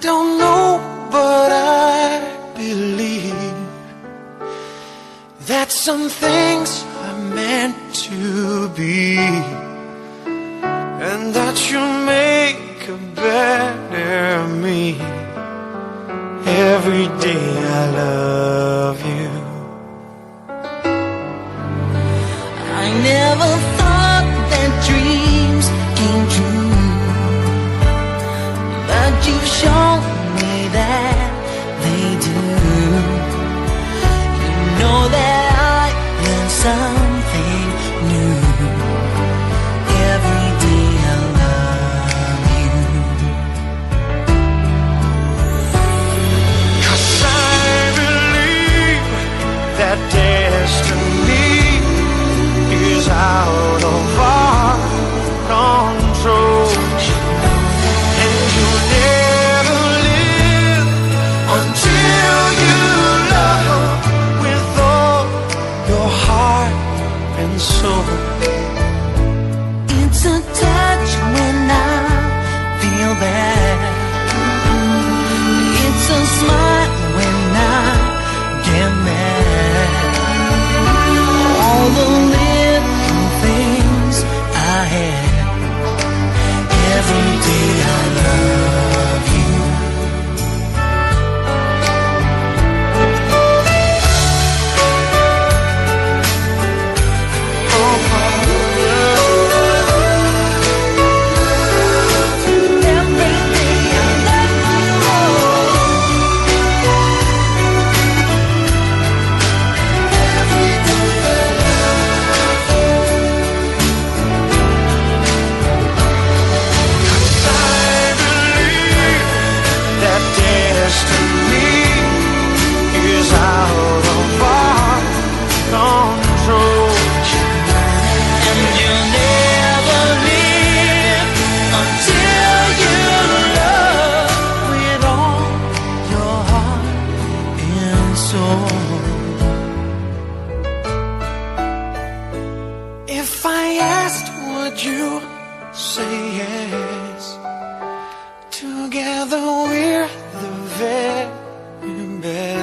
don't know, but I believe that some things are meant to be, and that you'll make a better me. Every day I love you. I never thought that dreams came true, but you've shown me that they do. You know that I learned something new. Every day I love you. 'Cause I believe that destiny is out of our control, and you'll never live until you love with all your heart and soul. It's a touch when I feel bad. It's a smile when I get mad. All the little things I had. Every day I love you. Destiny is out of our control, And you'll never live until you love with all your heart and soul. If I asked, would you say yes? Together we're the very best.